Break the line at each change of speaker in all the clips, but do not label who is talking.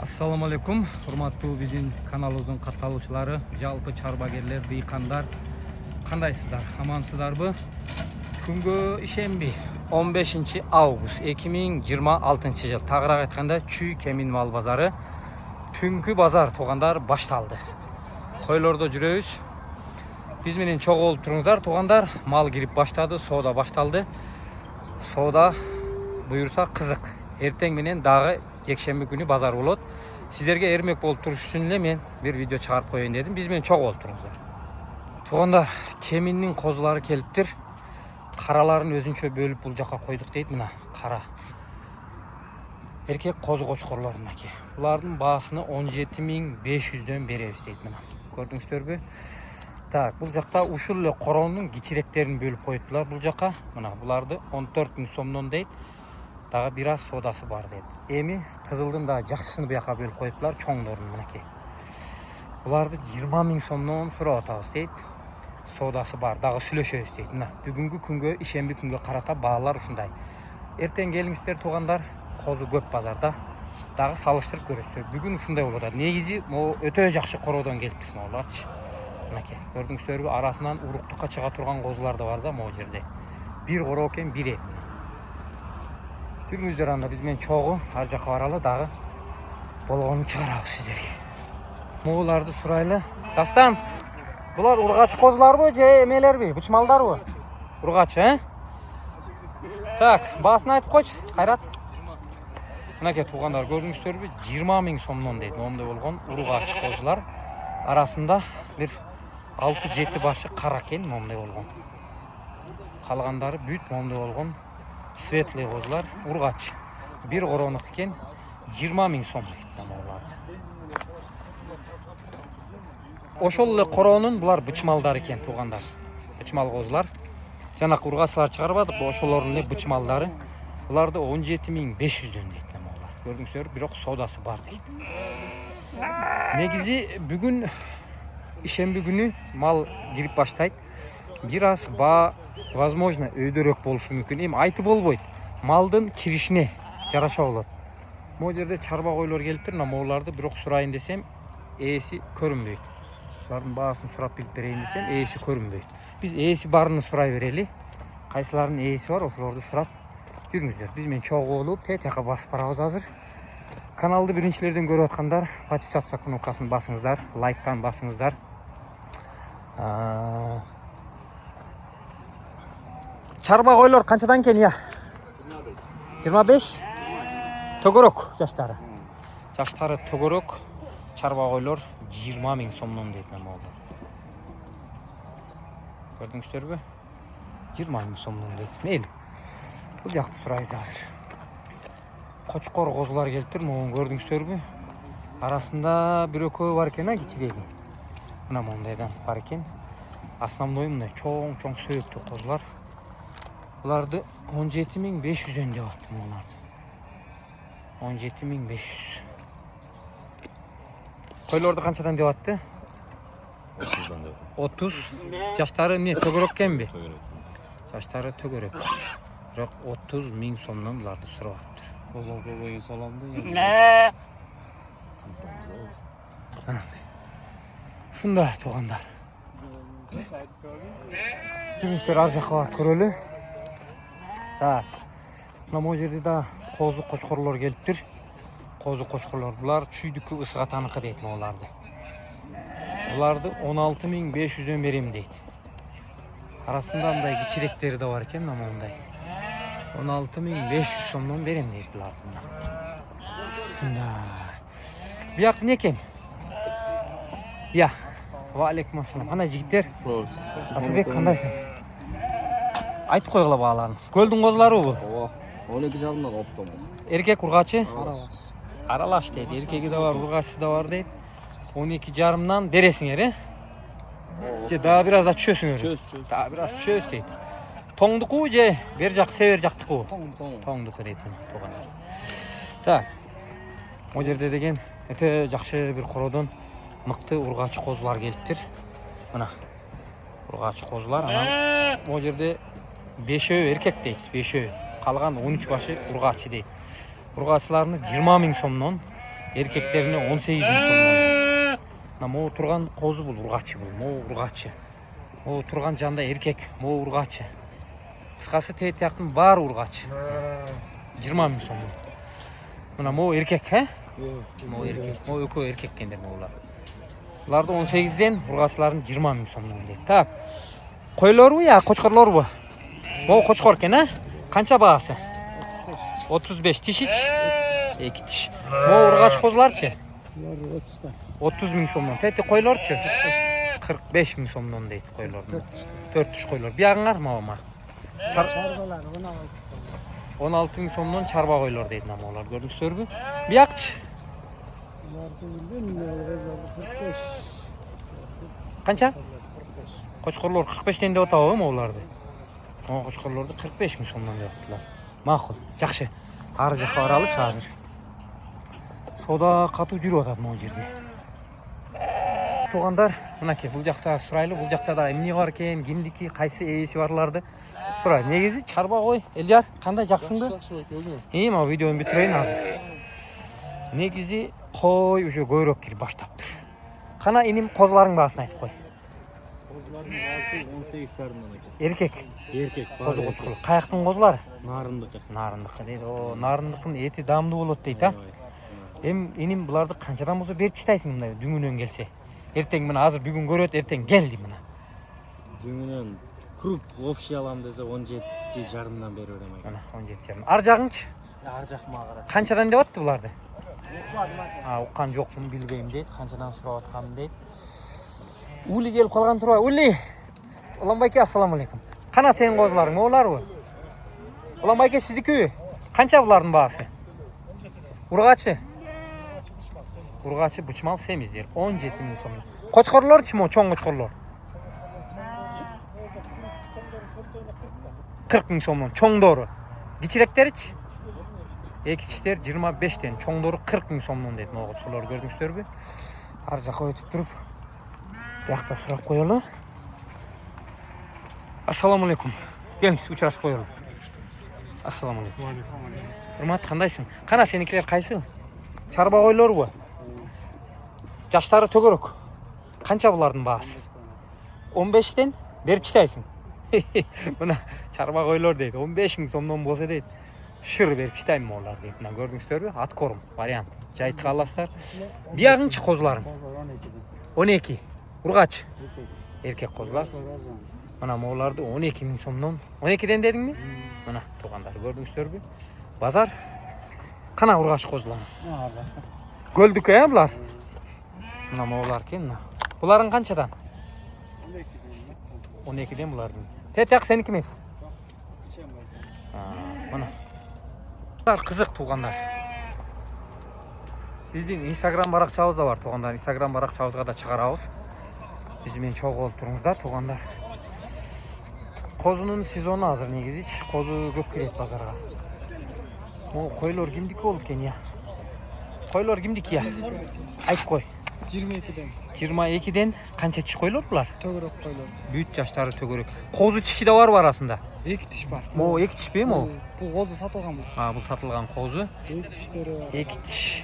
Assalamu alaikum. Hurmatlı bizim kanalımızın katılımcıları, жалпы çarbagerler, dıykanlar. Kandaysızlar, amansızlar bu. Күнгө ишемби 15 август 2026 жыл. Тагыраак айтканда Чүй Кемин мал базары түнкү базар туугандар башталды. Койлордо жүрөбүз. Биз менен чогуу болуп туруңуздар туугандар. Мал кирип баштады, соода башталды. Соода буюрса кызык. Эртең менен дагы жекшемби күнү базар болот. Сиздерге эрмек болуп туруш үчүн эле мен бир видео чыгарып коеюн дедим. Биз менен чогуу болуп туруңуздар. Туугандар, Кеминдин козулары келиптир. Караларын өзүнчө бөлүп бул жака койдук дейт. Мына кара. Эркек козу кочкорлор мынакей. Булардын баасыны 17.500дөн беребиз дейт мына. Көрдүңүздөрбү? Так, бул жакта ушул эле коронун кичиректерин бөлүп коюптурлар бул жака. Мына буларды 14.000 сомдон дейт. Дагы бир аз содасы бар дейт. Эми кызылдын да жакшысын буяка бөлүп коюптурлар, чоңдорун мынакей. Буларды 20.000 сомдон сурап атабыз дейт. Содасы бар, дагы сүйлөшөбүз дейт. Мына бүгүнкү күнгө, ишемби күнгө карата баалар ушундай. Эртең келиңиздер туугандар, козу көп базарда. Дагы салыштырып көрөсүздөр. Бүгүн ушундай болуп атат. Негизи өтө жакшы короодон келиптир могуларчы. Мынакей, көрдүңүздөрбү? Арасынан уруктукка чыга турган козулар да бар да могу жерде. Бир короо экен, бир эт. Жүрүңүздөр анда биз менен чогуу ар жака баралы, дагы болгонун чыгарабыз сиздерге. Могуларды сурайлы. Дастан, булар ургач козуларбы же эмелерби? Бычмалдарбы? Ургач, Так, баасын айтып койчу, кайрат. Мынакей туугандар, көрдүңүздөрбү? 20.000 сомдон дейт. Момундай болгон ургач козулар арасында бир 6-7 башы кара экен, момундай болгон. Калгандары бүт момундай болгон светлый козулар, ургач. Бир коронук экен, 20.000 сом дейт булар. Ошол эле коронун булар бычмалдар экен туугандар. Бычмал козулар. Жанакы ургачылар чыгарбадык, ошолордун эле бычмалдары. Буларды 17.500дөн дейт булар. Көрдүңүздөр, бирок содасы бар дейт. Негизи бүгүн ишемби күнү мал кирип баштайт. Бир аз баа возможно өйдөрөөк болушу мүмкүн. Эми айтып болбойт. Малдын киришине жараша болот. Могу жерде чарба койлор келиптир, могуларды бирок сурайын десем, ээси көрүнбөйт. Булардын баасын сурап билип берейин десем, ээси көрүнбөйт. Биз ээси барыны сурай берели. Кайсылардын ээси бар, ошолорду сурап жүрүңүздөр. Биз менен чогуу болуп, тетияка басып барабыз азыр. Каналды биринчилерден көрүп аткандар, подписаться кнопкасын басыңыздар, лайктан басыңыздар. Чарба койлор канчадан экен я? 25. Төгөрөк жаштары. Жаштары төгөрөк. Чарба койлор 20.000 сомдон дейт могулар. Көрдүңүздөрбү? 20.000 сомдон дейт. Мейли. Бул жакты сурайбыз азыр. Кочкор козулар келиптир, могун көрдүңүздөрбү? Арасында бир экөө бар экен, кичиреги. Мына мондайдан бар экен. Основной мындай чоң сөөктүү козулар. Буларды 17.500дөн деп атты буларды. 17.500. Койлорду канчадан деп атты?
30дан деп атты.
30. Жаштары эмне төгөрөк экенби?
Төгөрөк.
Жаштары төгөрөк. Бирок 30.000 сомдон буларды сурап атыптыр.
Козолго бою саламды.
Ушундай туугандар. Жүрүңүздөр ар жака барып көрөлү. Так. Мына могу жерде да козу кочкорлор келиптир. Козу кочкорлор булар чүйдүккө ысыга таныкы дейт могуларды. Буларды 16.500дөн берем дейт. Арасында мындай кичиректери да бар экен, мындай. 16.500 сомдон берем дейт буларды. Ушундай. Бияк эмне экен? Я. Ва алейкум ассалам. Кандай жигиттер? Асылбек, кандайсың? Айтып койгула бааларын. Көлдүн козуларыбы бул?
Ооба. 12 жарымдан оптом.
Эркек ургачы? Аралаш дейт. Эркеги да бар, ургачысы да бар дейт. 12 жарымдан бересиңер, Же дагы бир аз да түшөсүңөр?
Чөз.
Дагы бир аз түшөбүз дейт. Тоңдуку же бер жак север жактыкы? Тоңдуку дейт туугандар. Так. Могу жерде деген өтө жакшы бир короодон мыкты ургачы козулар келиптир. Мына ургачы козулар. Анан могу жерде 5 эркек дейт, 5. Калган 13 башы ургачы дейт. Ургачыларны 20.000 сомдон Erkeklerine 18 bin so'mdan. Ama o turgan qo'zi bul, urg'achi bul, mo urg'achi. O turgan janda erkek, mo urg'achi. Qisqasi tet yaqin bari urg'achi. 20 bin so'm. Mana mo erkek, ha? Mo erkek. Mo ökö erkek endi molar. Ularda 18'den, urg'achilarning 20 bin so'mdan deydi. Tak. Qo'ylar bu ya, qo'chqorlar bu. Mo qo'chqor ekan, ha? Qancha bahasi? 35 tish ich. 2 tish. Mo urg'ach qo'zlarchi? 30 bin so'mdan. Teti qo'ylarchi? 45 bin so'mdan deydi qo'ylarni. 4 tish qo'ylar. Bu yog'inglar ma'lum.
Çarbalar
16 bin so'mdan charba qo'ylar deydi namolar. Ko'rdingizlarmi? Bu yoqchi?
bunlar 45.
Qancha? Qo'chqorlar 45 dan deb o'tavmi ularni? Ha, qo'chqorlarni 45 bin so'mdan deyaptilar. Ma'qul, yaxshi. Ariza qaralish hozir. Soda qatib yuryapti bu yerda. Tuğandar, mınaki bu жақта suraylı, bu жақта da emni var ekan, kimdiki, qaysi eesi varlardı. Suray, negizi çarba qo'y. Elyar, qanday жақсыңды? Ma videoni bitirayın hozir. Negizi qo'y, o'sha go'yroq kirib boshlabdir. Qana inim qo'zlaring bahasini aytib qo'y.
Qo'zlarning bahasi 18 jarımdan ekan.
Erkek.
Erkek,
Qo'zi qo'chqor. Qayoqdan qo'zlari?
Narındaki.
Narындiki deydi. O, narındiqning eti damlı bo'ladi deydi, ha? Inim bularni qanchadan bo'lsa berib chiqaysiň bunday düngünden gelse. Erteng mana hozir bugun ko'rot, erteng gel deydi mana.
Düngünden krup общий alam dese 17 jarımdan beri öremek.
Mana 17 jarım. Ar jag'ingchi?
Arjaq mağara.
Qanchadan deyapti bularni? Ha, uqqan yo'qmi bilmayman deydi. Qanchadan so'rayotganim deydi. Uli kelib qolgan turibdi. Uli. Ulanbayka, assalomu alaykum. Qana sening qo'zlaring, ular bu? Ulanbayka sizniki? Qancha bularning bahasi? Urg'achi. Urg'achi buchmal semiz der. 17 bin so'm. Qo'chqorlarchi mo, cho'ng qo'chqorlar. 40 bin so'mdan cho'ng dori. Kichiklarchi? Ekitishler 25 den, cho'ng dori 40 bin so'mdan deydi. Mo qo'chqorlar ko'rdingizlarmi? Har joqqa o'tib turib, bu yoqda so'rab qo'yaylik. Assalomu alaykum. Keling, uchrashib qo'yaylik. Assalomu alaykum. Hurmat, qandaysың? Qana senikilar qaysi? Charba qo'ylar bu. Yoshlari to'g'roq. Qancha bularning bahasi? 15 dan berib chiqaysiň. Mana charba qo'ylar deydi. 15 bin so'mdan bo'lsa deydi. Shir berib chiqayman ular deydi. Mana ko'rdingizlarmi? Atkorum variant. Jayt qalaslar. Bu yog'ingchi qo'zlaring? 12. Urg'ach. Erkek qo'zlar. Mana mo'larni 12 bin so'mdan. 12 dan dedingmi? Mana tuğanlar ko'rdingizlarmi? Bazar. Qana urg'ach qo'zlar? Go'lduk ya bular. Mana mo'lar ekan. Bularning qanchadan? 12 dan bularning. Tetaq seniki emas. Mana. Bular qiziq tuğanlar. Bizning Instagram baraqchabız da var tuğanlar. Instagram baraqchabızga da chiqaramiz. Bizmen cho'g' bo'lib turingizlar tuğanlar. Qo'zining sezoni hozir negizi qo'zi ko'p kiradi bozorga. O qo'ylar kimdiki bo'lib ekan ya? Qo'ylar kimdiki ya? Ayt qo'y.
22'den.
22'den qancha tish qo'ylar bular?
To'g'ri qo'ylar.
Büyük yoshlari to'g'ri. Qo'zi tishi da var arasında.
2 tish bor.
Mo 2 tish mi mo?
Bu qo'zi sotilgan bu.
Ha, bu sotilgan qo'zi.
2 tishlari.
2 tish.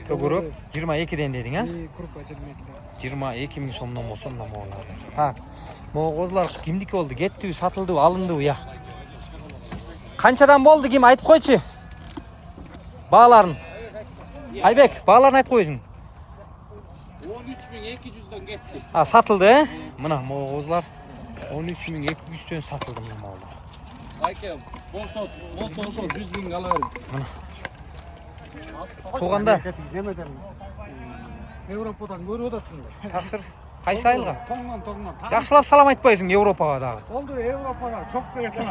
To'g'ri. 22'den deding ha?
Kurpa 22'den.
22 bin so'mdan bo'lsa nima bo'ladi? Ha. Mo qo'zlar kimdiki bo'ldi? Ketdi, sotildi, alindi ya. Qanchadan bo'ldi kim aytib qo'ychi? Bağlarını. Aybek, bağlarını aytib qo'ying.
13.200'dan ketdi.
Ha, satıldı he? Mana moğozlar 13.200'den satıldı bu mallar.
Ayke, bolsa 100 bin alıverdim.
Mana. Tuğanda
Avrupa'dan görüyor da şimdi.
taksir qaysi ayılga?
Toңнан.
Жақсылап салам айтпайсың Европаға дағы.
Oldu Avrupa'da çok kıyasın.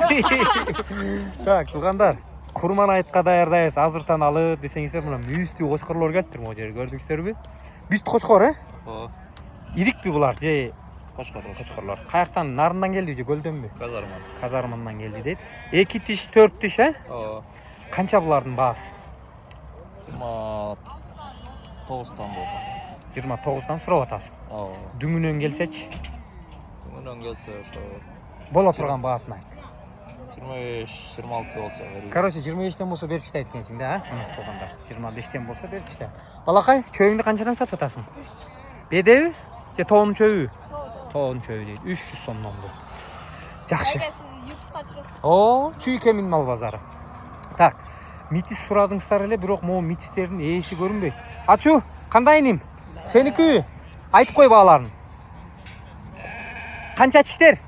Так, туғандар, құрман айтқа даярдайбыз. Азыртан алып десеңіздер, мына мүйістүү қошқарлар келиптир могу жерге, көрдүңүздөрбү? Бүт қошқар, э?
Ооба.
Идикпи булар же
Qo'chqor.
қошқарлар? Каяктан, нарындан келди же көлдөнбү?
Казарман.
Казармандан келди дейт. 2 тиш, 4 тиш, э?
Ооба.
Канча булардын баасы?
29'dan bo'ldi.
29'dan сурап атасың.
Ооба.
Дүңүнөн келсечи,
Bundan gelse şu
боло турган баасын айт.
25-26 olsa vereyim.
Короче 25'ten болса беріп тастайды екенсің да, мына туғандар. 25'ten болса беріп тастайды. Балақай, чөйіңді қаншадан сатып атасың? Бедеви? Же тоғын чөйі? Тоғын чөйі дейді. 300 сомнан бұл. Жақшы.
Ага, сіз ютубқа шығасыз.
О, Чуйкемин мал базары. Так, митис сұрадыңыздар эле, бирок могу митистердин ээси көрүнбөйт. Ачу, кандай иним? Сеники? Айтып кой бааларын. Канча чиштер?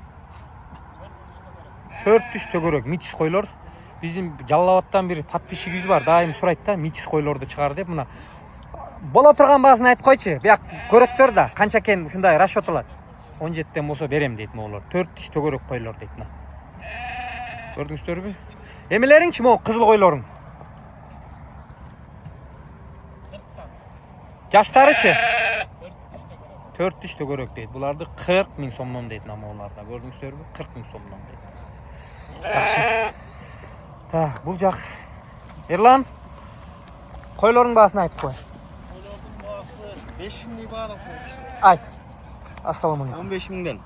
400 төгөрөк митис койлор. Биздин Жалал Абадтан бир подписчигибиз бар, дайым сурайт да, митис койлорду чыгар деп. Мына бола турган баасын айтып койчу. Бияк көрөттөр да, канча экен ушундай расчётулат. 17тен болсо берем дейт моголор. 400 төгөрөк койлор дейт мына. Көрдүңүздөрбү? Эмелериңчи могу кызыл койлоруң? Жаштарычы? 400 төгөрөк дейт. Буларды 40 000 сомдон дейт намоларда. Көрдүңүздөрбү? 40 000 сомдон дейт. Жакшы. Так, бул жак. Эрлан, койлордун баасын айтып кой.
Koylarımın bağısı 5.000 bağda koymuş.
Айт. Ассаламу алейкум.
15.000'den.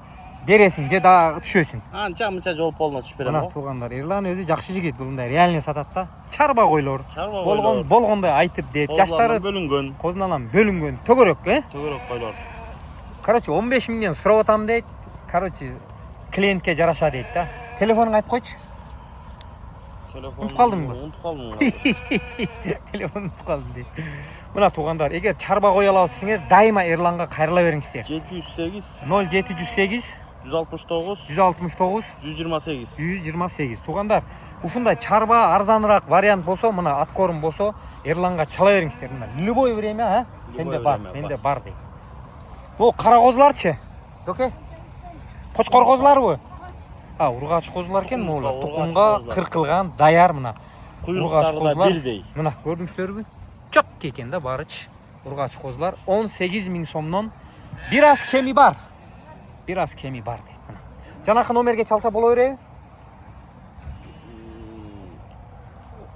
Бересиң же да түшөсүң.
Anca жол полuna түшүп берем.
Мына туугандар, Эрлан өзү жакшы жигит, булундай реально сатат да. Чарба койлор.
Чарба
Болгондой айтып дейт. Жаштары
бөлүнгөн.
козуналан бөлүнгөн. Төгөрөк,
Төгөрөк koylar.
Короче, 15 000ден сурап атам дейт. Короче, клиентке жараша дейт да. Телефонуңду айтып койчу.
Telefonu
Unutup kaldın mı?
Unutup kaldım.
Телефонду утуп калдым дейт. Мына туугандар, эгер чарба кое алабызсыңар, дайыма Эрланга кайрыла бериңиздер.
708
0708
169
169
128.
128. Туугандар, ушундай чарба арзаныраак вариант болсо, мына аткорум болсо, Эрланга чала бериңиздер. Мына любой время, сенде бар, менде бар дейт. Бул кара козуларчы? Доке? Кочкор козуларбы? Ургач козулар экен могулар. Тукумга кыркылган, даяр мына.
Куйруктары да бирдей.
Мына көрдүңүздөрбү? Чок экен да барыч. Ургач козулар 18 000 сомдон бир аз кеми бар. Бир аз кеми бар дейт мына. Жанакы номерге чалса боло береби?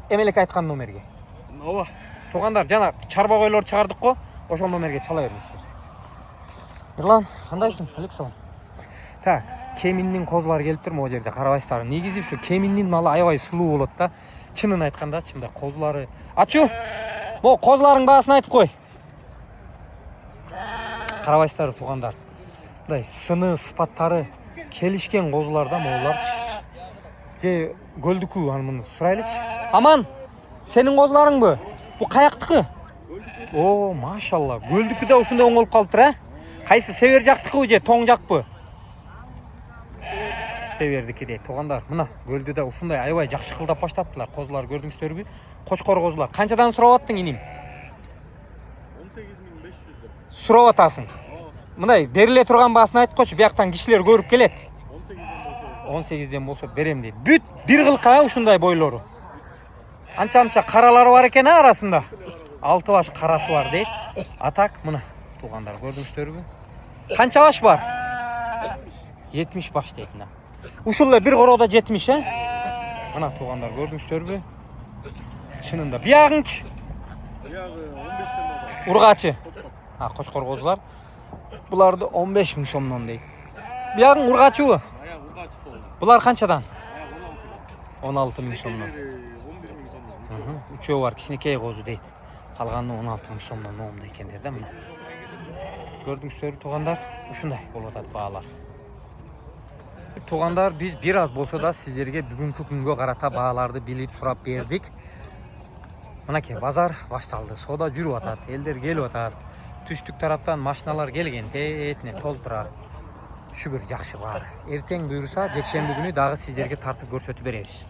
Эмелек айткан номерге.
Ооба.
Туугандар, жана чарба койлор чыгардык го, ошол номерге чала бериңиздер. Эрлан, кандайсың? Алейкум. Так, кеминдин козулары келип тур могу жерде, карабайсыздар. Негизи ушу кеминдин малы аябай сулуу болот да. Чынын айтканда, чында козулары. Ачу, могу козуларың баасын айтып кой. Карабайсыздар туугандар. Мындай сыны, сыпаттары келишкен козулар да моулар. Же көлдүкү анын сурайлычы. Аман, сенин козуларыңбы? Бу каяктыкы? О, машалла. Көлдүкү да ушундай оңолуп калыптыр, Кайсы север жактыкыбы же тоң жакпы? Севердики дейт. Туугандар, мына көлдү да ушундай аябай жакшы кылдап баштаптылар. Козулар көрдүңүздөрбү? Кочкор козулар. Канчадан сурап аттың иним?
18.500'den.
Сурап атасың. Мындай бериле турган баасын айтып койчу, бияктан кишилер көрүп келет. 18'den болсо берем дейт. Бүт бир кылка ушундай бойлору. Анча каралары бар экен арасында. 6 баш карасы бар дейт. Атак мына туугандар көрдүңүздөрбү? Канча баш бар? 70 баш дейт мына. Ушул эле бир короодо 70, Мына туугандар көрдүңүздөрбү? Чынында биягыңчы?
Yağı 15'ten oldu.
Ургачы. Кочкор козулар. Буларды 15 000 сомдон дейт. Биягың ургачыбы?
Ayağı vurga açık oldu.
Булар канчадан?
Ayağı
16 000 сомдон.
11.000 сомдон.
Үчөө бар, кичинекей козу дейт. Калганы 16 000 сомдон момда экендер да мына. Көрдүңүздөрбү туугандар? Ушундай болуп атат баалар. Туугандар, биз бир аз болсо да сиздерге бүгүнкү күнгө карата бааларды билип сурап бердик. Мынакей базар башталды, соода жүрүп атат, элдер келип атат. Түштүк тараптан машиналар келген, этине толтура. Шүгүр жакшы баары. Эртең буюрса, жекшемби күнү дагы сиздерге тартып көрсөтүп беребиз.